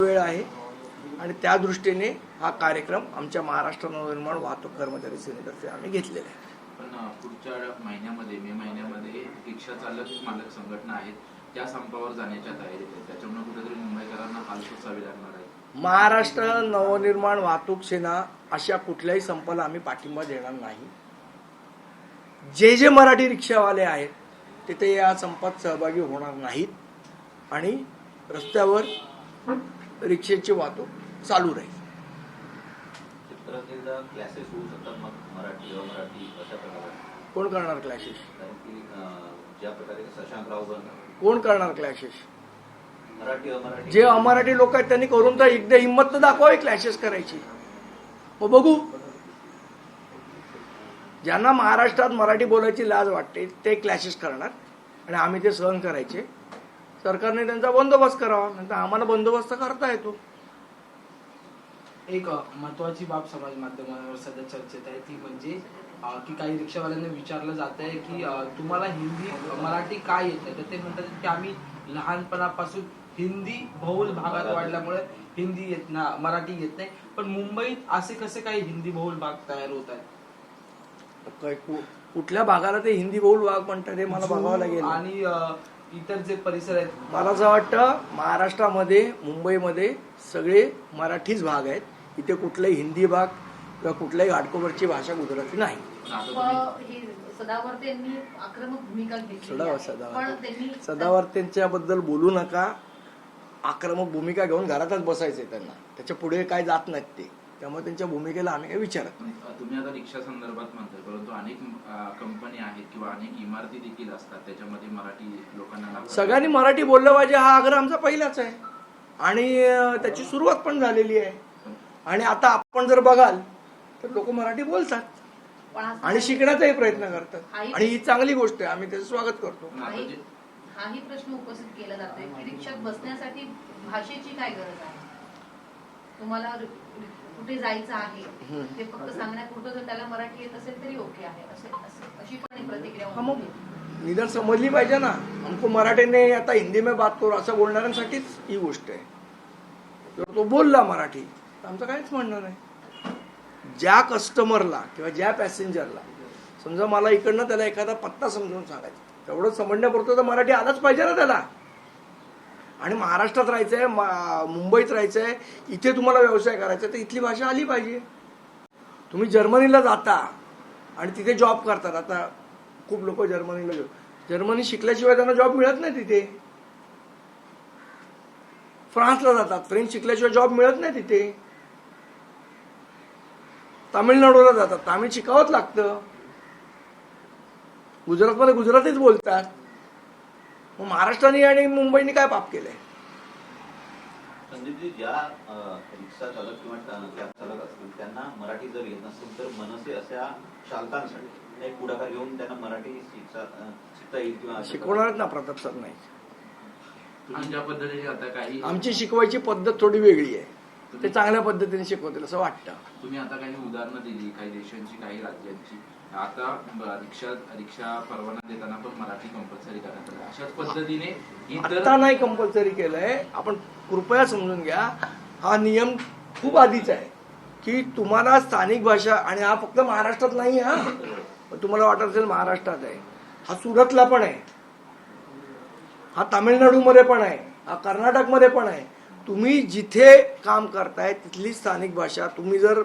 वेळ आहे आणि त्या दृष्टीने हा कार्यक्रम आमच्या महाराष्ट्र नवनिर्माण वाहतूक कर्मचारी सेनेतर्फे आम्ही घेतलेला आहे. पण पुढच्या महिन्यामध्ये मे महिन्यामध्ये रिक्षा चालक मालक संघटना आहेत त्या संपावर जाण्याच्या तयारीत आहेत. त्याच्यामुळे कुठेतरी मुंबईकरांना हाल सोसावे लागणार आहे. महाराष्ट्र नवनिर्माण वाहतूक सेना अशा कुठल्याही संपाला आम्ही पाठिंबा देणार नाही. जे मराठी रिक्षावाले आहेत ते या संपात सहभागी होणार नाहीत आणि रस्त्यावर रिक्षेची वाहतूक चालू राहील. क्लासेस होऊ शकतात मग मराठी अमराठी अशा प्रकारे कोण करणार क्लॅशेस? कारण की ज्या प्रकारे शशांकराव कोण करणार क्लॅशेस? मराठी अमराठी जे अमराठी लोक आहेत त्यांनी करून तर एकदा हिंमत तर दाखवावी क्लॅशेस करायची. मग बघू, ज्यांना महाराष्ट्रात मराठी बोलायची लाज वाटते ते क्लॅशेस करणार आणि आम्ही ते सहन करायचे. सरकारने त्यांचा बंदोबस्त करावा, नंतर आम्हाला बंदोबस्त करता येतो. एक महत्वाची बाब समाज माध्यमांवर सध्या चर्चेत आहे ती म्हणजे की काही रिक्षावाल्यांना विचारलं जात आहे की तुम्हाला हिंदी मराठी काय येत नाही, तर ते म्हणतात की आम्ही लहानपणापासून हिंदी बहुल भागात वाढल्यामुळे हिंदी येत ना मराठी येत नाही. पण मुंबईत असे कसे काही हिंदी बहुल भाग तयार होत आहेत? कुठल्या भागाला ते हिंदी बहुल भाग म्हणतात हे मला बघावं लागेल. आणि इतर जे परिसर आहेत, मला असं वाटतं महाराष्ट्रामध्ये मुंबईमध्ये सगळे मराठीच भाग आहेत. इथे कुठलाही हिंदी भाग किंवा कुठल्याही घाटकोपरची भाषा गुजराती नाही. सदावर्ते यांनी आक्रमक भूमिका घेतली. सदावर्तेंच्याबद्दल बोलू नका. आक्रमक भूमिका घेऊन घरातच बसायचंय त्यांना, त्याच्या पुढे काय जात नाहीत ते. त्यामुळे त्यांच्या भूमिकेला आम्ही काही विचारत नाही. तुम्ही आता रिक्षा संदर्भात म्हणताय, परंतु अनेक कंपनी आहेत किंवा अनेक इमारती देखील असतात त्याच्यामध्ये मराठी लोकांना सगळ्यांनी मराठी बोललं पाहिजे हा आग्रह आमचा पहिलाच आहे आणि त्याची सुरुवात पण झालेली आहे. आणि आता आपण जर बघाल तर लोक मराठी बोलतात आणि शिकण्याचाही प्रयत्न करतात आणि ही चांगली गोष्ट आहे. आम्ही त्याचं स्वागत करतो. हाही प्रश्न उपस्थित केला जातोय की रिक्षात बसण्यासाठी भाषेची काय गरज आहे? तुम्हाला कुठे जायचं आहे ते फक्त सांगण्यापुरतं जर त्याला मराठी येत असेल तरी ओके आहे, अशी पण प्रतिक्रिया. मग निदान समजली पाहिजे ना. हमको मराठी ने आता हिंदी में बात करू असं बोलणाऱ्यांसाठीच ही गोष्ट आहे. जर तो बोलला मराठी तर आमचं काहीच म्हणणं नाही. ज्या कस्टमरला किंवा ज्या पॅसेंजरला समजा मला इकडनं त्याला एखादा पत्ता समजून सांगायचा, तेवढं समजण्यापुरतं तर मराठी आलाच पाहिजे ना त्याला. आणि महाराष्ट्रात राहायचंय, मुंबईत राहायचंय, इथे तुम्हाला व्यवसाय करायचा तर इथली भाषा आली पाहिजे. तुम्ही जर्मनीला जाता आणि तिथे जॉब करतात. आता खूप लोक जर्मनीला जर्मनी शिकल्याशिवाय त्यांना जॉब मिळत नाही तिथे. फ्रान्सला जातात, फ्रेंच शिकल्याशिवाय जॉब मिळत नाही तिथे. तामिळनाडूला जातात, तामिळ शिकावंच लागतं. गुजरातमध्ये गुजरातीच बोलतात. मग महाराष्ट्राने आणि मुंबईने काय पाप केलंय? संदीपजी, ज्या रिक्षा चालक किंवा कॅब चालक असतील त्यांना मराठी जर येत नसेल तर मनसे अशा चालकांसाठी एक पुढाकार घेऊन त्यांना मराठी शिकता येईल किंवा शिकवणारच ना प्रताप सर. नाही, तुम्ही ज्या पद्धतीने आता काही आमची शिकवायची पद्धत थोडी वेगळी आहे. ते चांगल्या पद्धतीने शिकवतील असं वाटतं. तुम्ही आता काही उदाहरणं दिली काही देशांची काही राज्यांची. आता रिक्षा परवाना देताना पण मराठी कंपल्सरी करण्यात आलं. अशाच पद्धतीने आता नाही कंपल्सरी केलंय. आपण कृपया समजून घ्या, हा नियम खूप आधीच आहे की तुम्हाला स्थानिक भाषा, आणि हा फक्त महाराष्ट्रात नाही. हा तुम्हाला वाटत असेल महाराष्ट्रात आहे, हा सुरतला पण आहे, हा तामिळनाडूमध्ये पण आहे, हा कर्नाटकमध्ये पण आहे. तुम्ही जिथे काम करताय तिथली स्थानिक भाषा, तुम्ही जर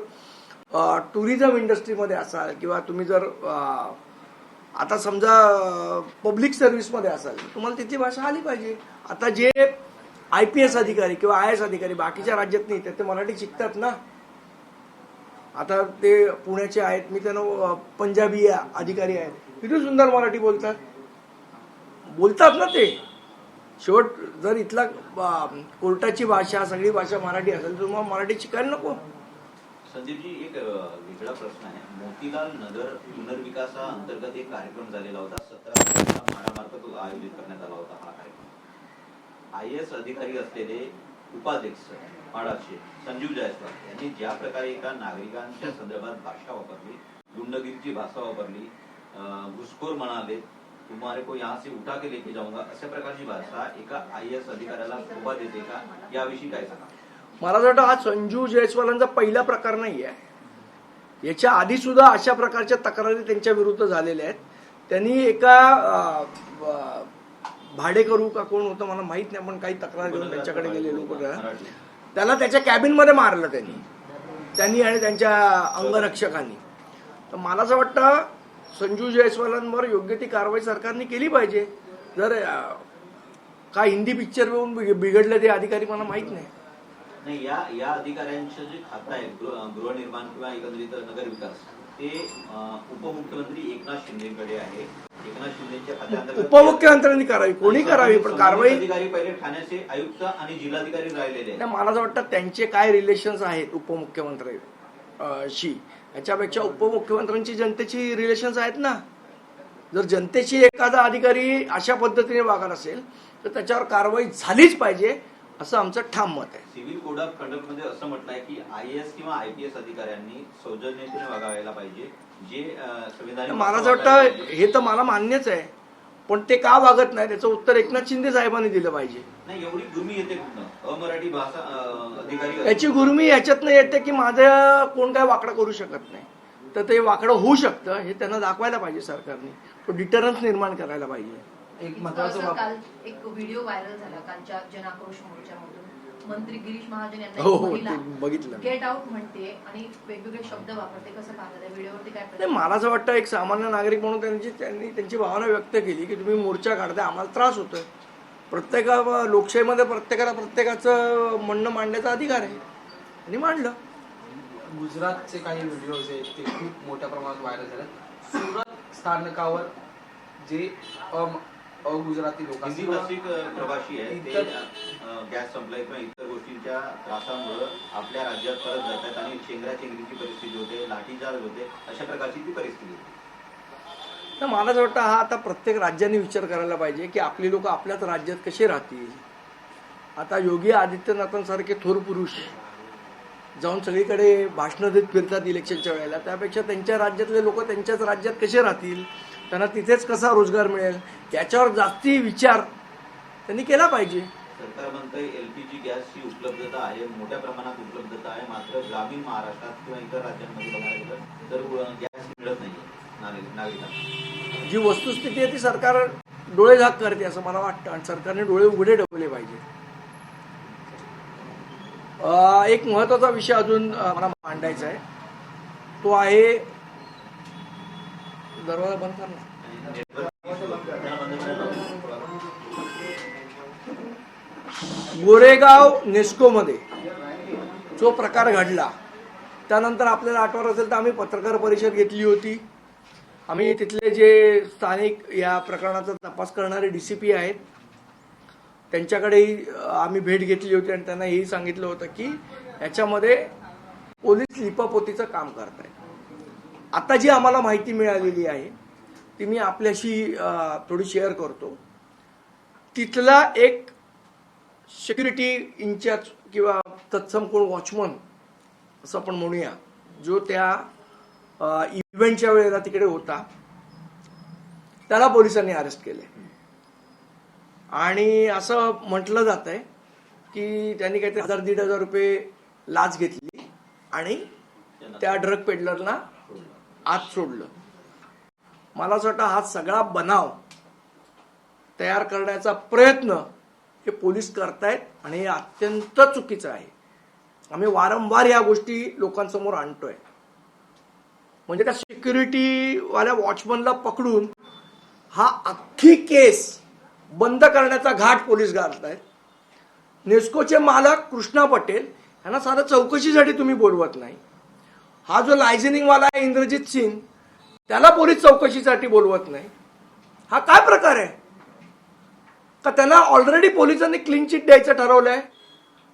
टुरिझम इंडस्ट्रीमध्ये असाल किंवा तुम्ही जर आता समजा पब्लिक सर्व्हिसमध्ये असाल, तुम्हाला तिथली भाषा आली पाहिजे. आता जे IPS अधिकारी किंवा IAS अधिकारी बाकीच्या राज्यात नाही ते मराठी शिकतात ना. आता ते पुण्याचे आहेत, मी त्यांना पंजाबी अधिकारी आहेत, किती सुंदर मराठी बोलतात ना ते. शेवट जर इथला कोर्टाची भाषा सगळी भाषा मराठी असेल तर मग मराठी शिकायला नको? संदीपजी, एक वेगळा प्रश्न आहे. मोतीलाल नगर पुनर्विकासा अंतर्गत एक कार्यक्रम झालेला होता. 17 मार्फत आयोजित करण्यात आला होता हा कार्यक्रम. IAS अधिकारी असलेले उपाध्यक्ष माडाचे संजीव जायस्वाल यांनी ज्या प्रकारे एका नागरिकांच्या संदर्भात भाषा वापरली, गुंडगिरीची भाषा वापरली, घुसखोर म्हणाले, तुम्हारे को यहाँ से उठा के लेके जाऊंगा, अशा प्रकारची भाषा एका IAS अधिकाऱ्याला शोभा देते का? याविषयी काय सांगा? मला असं वाटतं हा संजू जयस्वालांचा पहिला प्रकार नाही आहे. याच्या आधी सुद्धा अशा प्रकारच्या तक्रारी त्यांच्या विरुद्ध झालेल्या आहेत. त्यांनी एका भाडेकरू का कोण होतं मला माहित नाही, पण काही तक्रार घेऊन त्यांच्याकडे गेले लोक, त्याला त्याच्या कॅबिनमध्ये मारलं त्यांनी आणि त्यांच्या अंगरक्षकांनी. तर मला असं वाटतं संजू जयस्वालांवर योग्य ती कारवाई सरकारने केली पाहिजे. जर का हिंदी पिक्चर बघून बिघडले ते अधिकारी मला माहित नाही. नाही, या अधिकाऱ्यांचं जे खातं आहे गृहनिर्माण किंवा एकंदरीत नगर विकास, ते उपमुख्यमंत्री एकनाथ शिंदेकडे आहे. एकनाथ शिंदेच्या खात्याअंतर्गत उपमुख्यमंत्र्यांनी करावी, कोणी करावी, पण कारवाई अधिकारी पहिले ठाण्याचे आयुक्त आणि जिल्हाधिकारी राहिलेले आहेत. मला असं वाटतं त्यांचे काय रिलेशन्स आहेत उपमुख्यमंत्री शी, याच्यापेक्षा उपमुख्यमंत्र्यांची जनतेची रिलेशन्स आहेत ना. जर जनतेची एखादा अधिकारी अशा पद्धतीने वागत असेल तर त्याच्यावर कारवाई झालीच पाहिजे असं आमचं ठाम मत आहे. सिव्हिल कोड ऑफ कंडक्टमध्ये असं म्हटलंय की IAS किंवा IPS अधिकाऱ्यांनी सौजन्यतेने वागायला पाहिजे. जे संविधानिक मला असं वाटतं हे तर मला मान्यच आहे, पण ते का वागत नाही त्याचं उत्तर एकनाथ शिंदे साहेबांनी दिलं पाहिजे. नाही, एवढी गुरमी येते कुठनं? अमराठी भाषा अधिकारी याची गुरमी याच्यातनं येते की माझं कोण काय वाकडं करू शकत नाही, तर ते वाकडं होऊ शकतं हे त्यांना दाखवायला पाहिजे सरकारने. तो डिटरन्स निर्माण करायला पाहिजे. एक महत्वाचं काल एक व्हिडिओ व्हायरल झाला कालच्या जनआक्रोश मोर्चामधून. मंत्री गिरीश महाजन यांना हो, एक हो, महिला ते बघितलं. गेट आउट म्हणते आणि वेगवेगळे शब्द वापरते. कसं पाहता त्या व्हिडिओवरती काय नाही, मला असं वाटतं एक सामान्य नागरिक म्हणून त्यांनी त्यांची भावना व्यक्त केली की तुम्ही मोर्चा काढताय, आम्हाला त्रास होतोय. लोकशाहीमध्ये प्रत्येकाला प्रत्येकाचं म्हणणं मांडण्याचा अधिकार आहे, आणि मांडलं. गुजरातचे काही व्हिडिओज आहेत ते खूप मोठ्या प्रमाणात व्हायरल झाले. सुरत स्थानकावर जे गुजराती लोक हिंदी भाषिक प्रवासी आहे ते गॅस संपलाय किंवा इतर गोष्टींच्या त्रासामुळे आपल्या राज्यात परत जातात आणि चेंगराचेंगरीची परिस्थिती होते, लाठीचार्ज होते, अशा प्रकारची ती परिस्थिती होती. तर मला असं वाटतं हा आता प्रत्येक राज्याने विचार करायला पाहिजे की आपली लोक आपल्याच राज्यात कसे राहतील. आता योगी आदित्यनाथांसारखे थोर पुरुष जाऊन सगळीकडे भाषणं देत फिरतात इलेक्शनच्या वेळेला, त्यापेक्षा त्यांच्या राज्यातले लोक त्यांच्याच राज्यात कसे राहतील, त्यांना तिथेच कसा रोजगार मिळेल, याच्यावर जास्ती विचार त्यांनी केला पाहिजे. सरकार म्हणतंय LPG गॅसची उपलब्धता आहे, मोठ्या प्रमाणात उपलब्धता आहे, मात्र ग्रामीण महाराष्ट्रात किंवा इतर राज्यांमध्ये बघायला गेलं तर गॅस मिळत नाहीये नागरिकांना. जी वस्तुस्थिती आहे ती सरकार डोळे झाक करते असं मला वाटतं, आणि सरकारने डोळे उघडे ठेवले पाहिजे. एक महत्वाचा विषय अजून मला मांडायचा आहे, तो आहे दरवाजा बंद करणार. गोरेगाव नेस्कोमध्ये जो प्रकार घडला त्यानंतर आपल्याला आठवत असेल तर आम्ही पत्रकार परिषद घेतली होती. आम्ही तिथले जे स्थानिक या प्रकरणाचा तपास करणारे DCP आहेत त्यांच्याकडेही आम्ही भेट घेतली होती आणि त्यांना हेही सांगितलं होतं की याच्यामध्ये पोलीस लिपापोतीचं काम करत आहेत. आता जी आम्हाला माहिती मिळालेली आहे ती मी आपल्याशी थोडी शेअर करतो. तिथला एक सिक्युरिटी इंचार्ज किंवा तत्सम कोण वॉचमन असं आपण म्हणूया, जो त्या इव्हेंटच्या वेळेला तिकडे होता, त्याला पोलिसांनी अरेस्ट केले. आणि असं म्हटलं जात आहे की त्यांनी काहीतरी 1,000-1,500 रुपये लाच घेतली आणि त्या ड्रग पेडलरला आत सोडलं. मला असं वाटतं हा सगळा बनाव तयार करण्याचा प्रयत्न हे पोलीस करतायत आणि हे अत्यंत चुकीचं आहे. आम्ही वारंवार या गोष्टी लोकांसमोर आणतोय. म्हणजे त्या सिक्युरिटीवाल्या वॉचमनला पकडून हा अख्खी केस बंद करण्याचा घाट पोलीस घालतायत. नेस्कोचे मालक कृष्णा पटेल यांना साधं चौकशीसाठी तुम्ही बोलवत नाही. हा जो लायझनिंगवाला आहे इंद्रजित सिंग त्याला पोलीस चौकशीसाठी बोलवत नाही. हा काय प्रकार आहे? का त्यांना ऑलरेडी पोलिसांनी क्लीन चिट द्यायचं ठरवलंय.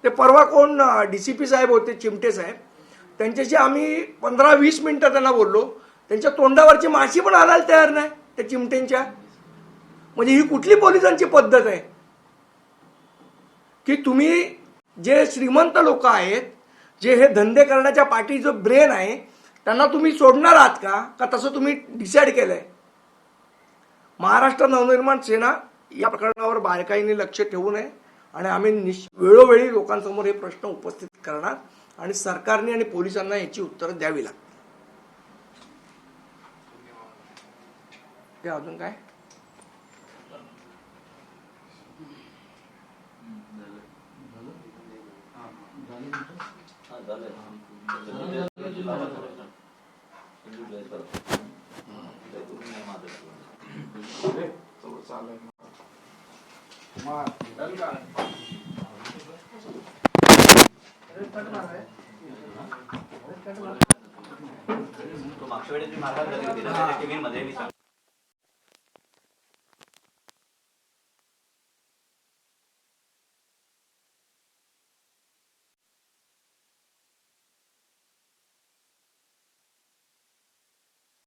ते परवा कोण DCP साहेब होते, चिमटे साहेब, त्यांच्याशी आम्ही 15-20 मिनिटं त्यांना बोललो. त्यांच्या तोंडावरची माशी पण हालायला तयार नाही त्या चिमटेंच्या. म्हणजे ही कुठली पोलिसांची पद्धत आहे की तुम्ही जे श्रीमंत लोक आहेत, जे हे धंदे करण्याच्या पाठी जो ब्रेन आहे, त्यांना तुम्ही सोडणार आहात का तसं तुम्ही डिसाईड केलंय? महाराष्ट्र नवनिर्माण सेना या प्रकरणावर बारकाईने लक्ष ठेवू नये. आणि आम्ही वेळोवेळी लोकांसमोर हे प्रश्न उपस्थित करणार आणि सरकारने आणि पोलिसांना याची उत्तरं द्यावी लागतील. ते अजून काय? तो मागच्या वेळेस मी मारला मध्ये मी